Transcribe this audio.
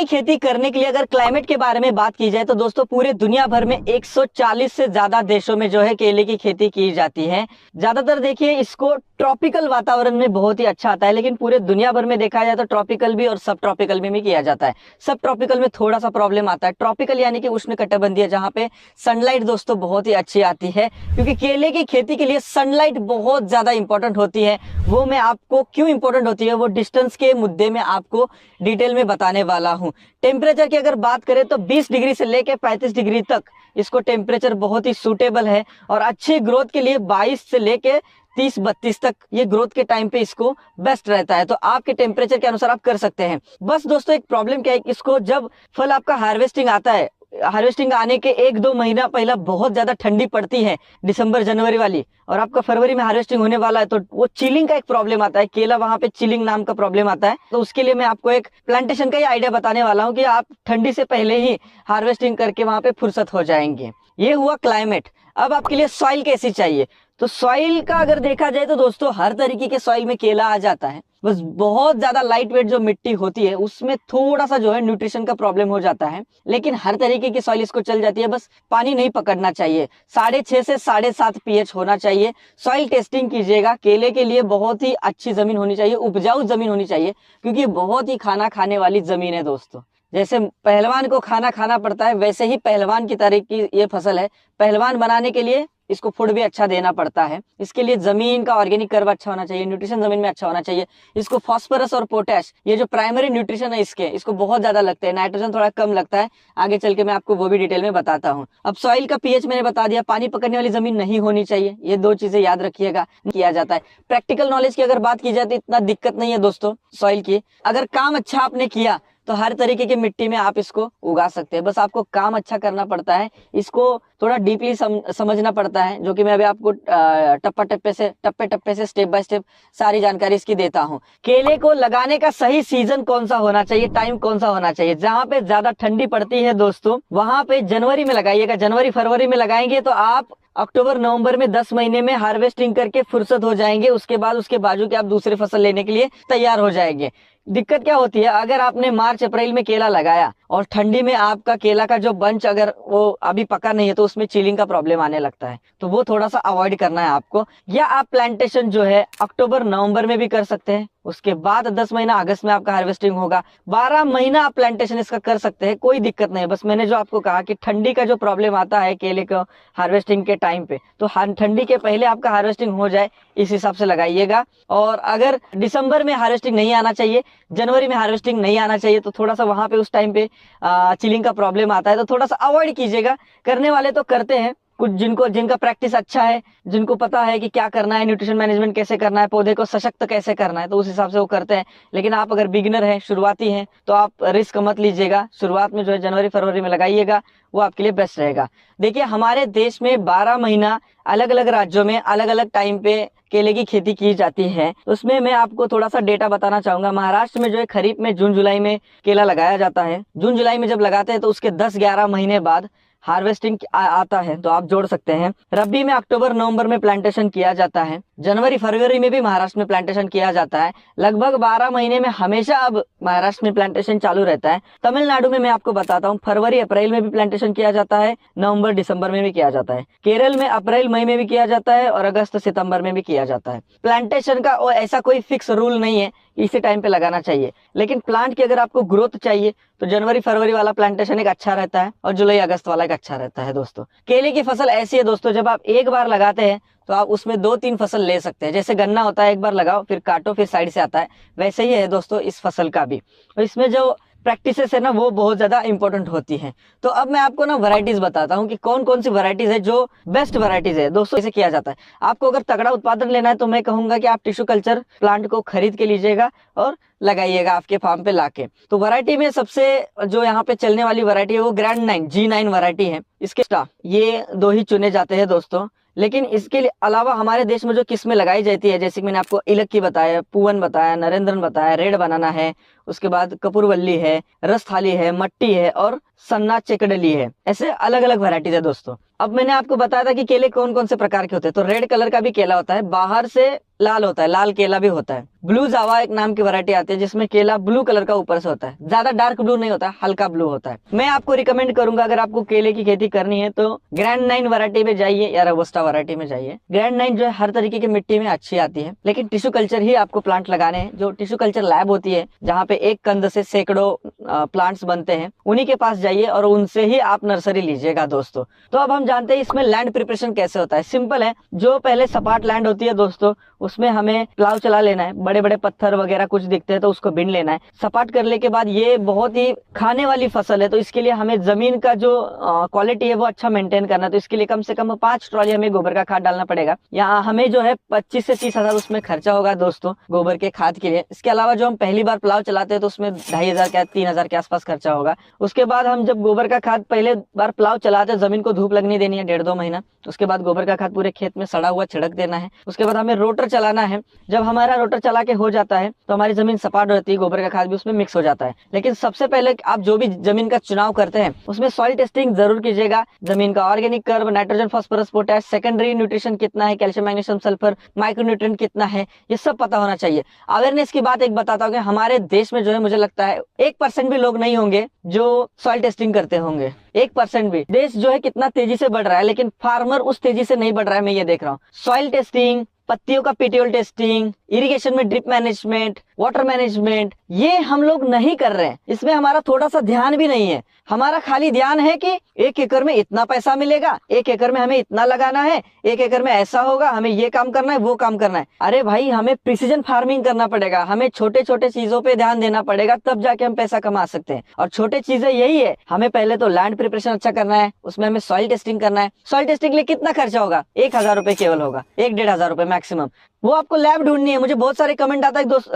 की खेती करने के लिए अगर क्लाइमेट के बारे में बात की जाए तो दोस्तों पूरे दुनिया भर में 140 से ज्यादा देशों में जो है केले की खेती की जाती है। ज्यादातर देखिए इसको ट्रॉपिकल वातावरण में बहुत ही अच्छा आता है, लेकिन पूरे दुनिया भर में देखा जाए तो ट्रॉपिकल भी और सब ट्रॉपिकल में भी किया जाता है। सब ट्रॉपिकल में थोड़ा सा प्रॉब्लम आता है। ट्रॉपिकल यानी कि उष्णकटिबंधीय, जहाँ पे सनलाइट दोस्तों बहुत ही अच्छी आती है, क्योंकि केले की खेती के लिए सनलाइट बहुत ज्यादा इंपॉर्टेंट होती है। वो मैं आपको क्यों इंपॉर्टेंट होती है वो डिस्टेंस के मुद्दे में आपको डिटेल में बताने वाला हूं। टेम्परेचर की अगर बात करें तो 20 डिग्री से लेकर 35 डिग्री तक इसको टेम्परेचर बहुत ही सूटेबल है, और अच्छी ग्रोथ के लिए 22 से लेके 30-32 तक ये ग्रोथ के टाइम पे इसको बेस्ट रहता है। तो आपके टेम्परेचर के अनुसार आप कर सकते हैं। बस दोस्तों एक प्रॉब्लम क्या है, इसको जब फल आपका हार्वेस्टिंग आता है, हार्वेस्टिंग आने के 1-2 महीना पहला बहुत ज्यादा ठंडी पड़ती है, दिसंबर जनवरी वाली, और आपका फरवरी में हार्वेस्टिंग होने वाला है, तो वो चिलिंग का एक प्रॉब्लम आता है। केला वहां पे चिलिंग नाम का प्रॉब्लम आता है। तो उसके लिए मैं आपको एक प्लांटेशन का ही आइडिया बताने वाला हूँ कि आप ठंडी से पहले ही हार्वेस्टिंग करके वहां पे फुर्सत हो जाएंगे। ये हुआ क्लाइमेट। अब आपके लिए सॉइल कैसी चाहिए, तो सॉइल का अगर देखा जाए तो दोस्तों हर तरीके के सॉइल में केला आ जाता है। बस बहुत ज्यादा लाइट वेट जो मिट्टी होती है उसमें थोड़ा सा जो है न्यूट्रिशन का प्रॉब्लम हो जाता है, लेकिन हर तरीके की सॉइल इसको चल जाती है। बस पानी नहीं पकड़ना चाहिए। 6.5 से 7.5 pH होना चाहिए। सॉइल टेस्टिंग कीजिएगा। केले के लिए बहुत ही अच्छी जमीन होनी चाहिए, उपजाऊ जमीन होनी चाहिए, क्योंकि बहुत ही खाना खाने वाली जमीन है दोस्तों। जैसे पहलवान को खाना खाना पड़ता है, वैसे ही पहलवान की तरह की ये फसल है। पहलवान बनाने के लिए इसको फूड भी अच्छा देना पड़ता है। इसके लिए जमीन का ऑर्गेनिक कर्व अच्छा होना चाहिए, न्यूट्रिशन जमीन में अच्छा होना चाहिए। इसको फास्फोरस और पोटैश, ये जो प्राइमरी न्यूट्रिशन है इसको बहुत ज्यादा लगते हैं। नाइट्रोजन थोड़ा कम लगता है, आगे चल के मैं आपको वो भी डिटेल में बताता हूँ। अब सॉइल का पीएच मैंने बता दिया। पानी पकड़ने वाली जमीन नहीं होनी चाहिए, ये 2 चीजें याद रखिएगा। किया जाता है। प्रैक्टिकल नॉलेज की अगर बात की जाए तो इतना दिक्कत नहीं है दोस्तों सॉइल की। अगर काम अच्छा आपने किया तो हर तरीके की मिट्टी में आप इसको उगा सकते हैं। बस आपको काम अच्छा करना पड़ता है, इसको थोड़ा डीपली समझना पड़ता है, जो कि मैं अभी आपको टप्पे टप्पे से स्टेप बाय स्टेप सारी जानकारी इसकी देता हूँ। केले को लगाने का सही सीजन कौन सा होना चाहिए, टाइम कौन सा होना चाहिए, जहाँ पे ज्यादा ठंडी पड़ती है दोस्तों वहां पे जनवरी में लगाइएगा। जनवरी फरवरी में लगाएंगे तो आप अक्टूबर नवंबर में 10 महीने में हार्वेस्टिंग करके फुर्सत हो जाएंगे। उसके बाद उसके बाजू के आप दूसरी फसल लेने के लिए तैयार हो जाएंगे। दिक्कत क्या होती है, अगर आपने मार्च अप्रैल में केला लगाया और ठंडी में आपका केला का जो बंच अगर वो अभी पका नहीं है तो उसमें चिलिंग का प्रॉब्लम आने लगता है, तो वो थोड़ा सा अवॉइड करना है आपको। या आप प्लांटेशन जो है अक्टूबर नवंबर में भी कर सकते हैं। उसके बाद 10 महीना अगस्त में आपका हार्वेस्टिंग होगा। 12 महीना आप प्लांटेशन इसका कर सकते हैं, कोई दिक्कत नहीं है। बस मैंने जो आपको कहा कि ठंडी का जो प्रॉब्लम आता है केले को हार्वेस्टिंग के टाइम पे, तो ठंडी के पहले आपका हार्वेस्टिंग हो जाए इस हिसाब से लगाइएगा। और अगर दिसंबर में हार्वेस्टिंग नहीं आना चाहिए, जनवरी में हार्वेस्टिंग नहीं आना चाहिए, तो थोड़ा सा वहां पे उस टाइम पे चिलिंग का प्रॉब्लम आता है, तो थोड़ा सा अवॉइड कीजिएगा। करने वाले तो करते हैं, कुछ जिनका प्रैक्टिस अच्छा है, जिनको पता है कि क्या करना है, न्यूट्रिशन मैनेजमेंट कैसे करना है, पौधे को सशक्त कैसे करना है, तो उस हिसाब से वो करते हैं। लेकिन आप अगर बिगिनर हैं, शुरुआती हैं, तो आप रिस्क मत लीजिएगा। शुरुआत में जो है जनवरी फरवरी में लगाइएगा, वो आपके लिए बेस्ट रहेगा। देखिए हमारे देश में 12 महीना अलग अलग राज्यों में अलग अलग टाइम पे केले की खेती की जाती है। उसमें मैं आपको थोड़ा सा डेटा बताना चाहूंगा। महाराष्ट्र में जो है खरीफ में जून जुलाई में केला लगाया जाता है। जून जुलाई में जब लगाते हैं तो उसके 10-11 महीने बाद हार्वेस्टिंग आता है, तो आप जोड़ सकते हैं। रबी में अक्टूबर नवंबर में प्लांटेशन किया जाता है। जनवरी फरवरी में भी महाराष्ट्र में प्लांटेशन किया जाता है। लगभग 12 महीने में हमेशा अब महाराष्ट्र में प्लांटेशन चालू रहता है। तमिलनाडु में मैं आपको बताता हूँ, फरवरी अप्रैल में भी प्लांटेशन किया जाता है, नवंबर दिसंबर में भी किया जाता है। केरल में अप्रैल मई में भी किया जाता है और अगस्त सितंबर में भी किया जाता है। प्लांटेशन का ऐसा कोई फिक्स रूल नहीं है इसी टाइम पे लगाना चाहिए, लेकिन प्लांट की अगर आपको ग्रोथ चाहिए तो जनवरी फरवरी वाला प्लांटेशन एक अच्छा रहता है और जुलाई अगस्त वाला एक अच्छा रहता है दोस्तों। केले की फसल ऐसी है दोस्तों, जब आप एक बार लगाते हैं तो आप उसमें 2-3 फसल ले सकते हैं। जैसे गन्ना होता है, एक बार लगाओ फिर काटो फिर साइड से आता है, वैसे ही है दोस्तों इस फसल का भी। और इसमें जो प्रैक्टिसेस है ना वो बहुत ज्यादा इंपॉर्टेंट होती है। तो अब मैं आपको ना वैरायटीज बताता हूँ कि कौन कौन सी वैरायटीज है जो बेस्ट वैरायटीज है दोस्तों। इसे किया जाता है। आपको अगर तगड़ा उत्पादन लेना है तो मैं कहूंगा कि आप टिश्यू कल्चर प्लांट को खरीद के लीजिएगा और लगाइएगा आपके फार्म पे लाके। तो वैरायटी में सबसे जो यहाँ पे चलने वाली वैरायटी है वो ग्रैंड 9 G9 वैरायटी है। इसके ये 2 ही चुने जाते हैं दोस्तों। लेकिन इसके अलावा हमारे देश में जो किस्में लगाई जाती है, जैसे कि मैंने आपको इलक्की बताया, पूवन बताया, नरेंद्रन बताया, रेड बनाना है, उसके बाद कपूरवल्ली है, रसथाली है, मट्टी है और सन्ना चेकडली है। ऐसे अलग अलग वैरायटीज है दोस्तों। अब मैंने आपको बताया था कि केले कौन कौन से प्रकार के होते हैं, तो रेड कलर का भी केला होता है। बाहर से लाल होता है, लाल केला भी होता है। ब्लू जावा एक नाम की वैरायटी आती है जिसमें केला ब्लू कलर का ऊपर से होता है, ज्यादा डार्क ब्लू नहीं होता, हल्का ब्लू होता है। मैं आपको रिकमेंड करूंगा अगर आपको केले की खेती करनी है तो ग्रैंड 9 वैरायटी में जाइए या रोबस्टा वैरायटी में जाइए। ग्रैंड 9 जो है हर तरीके की मिट्टी में अच्छी आती है, लेकिन टिश्यू कल्चर ही आपको प्लांट लगाने हैं। जो टिश्यू कल्चर लैब होती है जहाँ पे एक कंद से सैकड़ों प्लांट्स बनते हैं, उन्हीं के पास जाइए और उनसे ही आप नर्सरी लीजिएगा दोस्तों। तो अब हम जानते हैं इसमें लैंड प्रिपरेशन कैसे होता है। सिंपल है, जो पहले सपाट लैंड होती है दोस्तों उसमें हमें प्लाव चला लेना है, बड़े बड़े पत्थर वगैरह कुछ दिखते हैं तो उसको बीन लेना है। सपाट करने के बाद ये बहुत ही खाने वाली फसल है, तो इसके लिए हमें जमीन का जो क्वालिटी है वो अच्छा मेंटेन करना है। तो इसके लिए कम से कम 5 ट्रॉली हमें गोबर का खाद डालना पड़ेगा। यहाँ हमें जो है 25 से 30 हजार उसमें खर्चा होगा दोस्तों गोबर के खाद के लिए। इसके अलावा जो हम पहली बार प्लाव चलाते हैं तो उसमें 2500 क्या 3000 के आसपास खर्चा होगा। उसके बाद हम जब गोबर का खाद पहले बार प्लाव चलाते हैं, जमीन को धूप लगनी देनी है 1.5-2 महीना। उसके बाद गोबर का खाद पूरे खेत में सड़ा हुआ छिड़क देना है। उसके बाद हमें रोटर चलाना है। जब हमारा रोटर चला के हो जाता है तो हमारी जमीन सपाट रहती है, गोबर का खाद भी उसमें मिक्स हो जाता है। लेकिन सबसे पहले आप जो भी जमीन का चुनाव करते हैं उसमें सॉइल टेस्टिंग जरूर कीजिएगा। जमीन का organic curve, nitrogen, phosphorus, potash, secondary nutrition कितना है, कैल्शियम, मैग्नीशियम, सल्फर, माइक्रोन्यूट्रिएंट कितना है, ये सब पता होना चाहिए। अवेयरनेस की बात एक बताता हूँ कि हमारे देश में जो है मुझे लगता है 1% भी लोग नहीं होंगे जो सॉइल टेस्टिंग करते होंगे। 1% भी। देश जो है कितना तेजी से बढ़ रहा है लेकिन फार्मर उस तेजी से नहीं बढ़ रहा है, मैं ये देख रहा हूँ। सॉइल टेस्टिंग, पत्तियों का पीटीओल टेस्टिंग, इरिगेशन में ड्रिप मैनेजमेंट, वाटर मैनेजमेंट, ये हम लोग नहीं कर रहे हैं। इसमें हमारा थोड़ा सा ध्यान भी नहीं है। हमारा खाली ध्यान है कि 1 एकड़ में इतना पैसा मिलेगा, 1 एकड़ में हमें इतना लगाना है, 1 एकड़ में ऐसा होगा, हमें ये काम करना है, वो काम करना है। अरे भाई, हमें प्रिसीजन फार्मिंग करना पड़ेगा, हमें छोटे छोटे चीजों पे ध्यान देना पड़ेगा, तब जाके हम पैसा कमा सकते हैं। और छोटे चीजें यही है, हमें पहले तो लैंड प्रिपरेशन अच्छा करना है, उसमें हमें सॉइल टेस्टिंग करना है। सॉइल टेस्टिंग के लिए कितना खर्चा होगा? 1000 रुपए केवल होगा, 1-1500 रुपए मैक्सिमम। वो आपको लैब ढूंढनी है। मुझे बहुत सारे कमेंट आता है दोस्त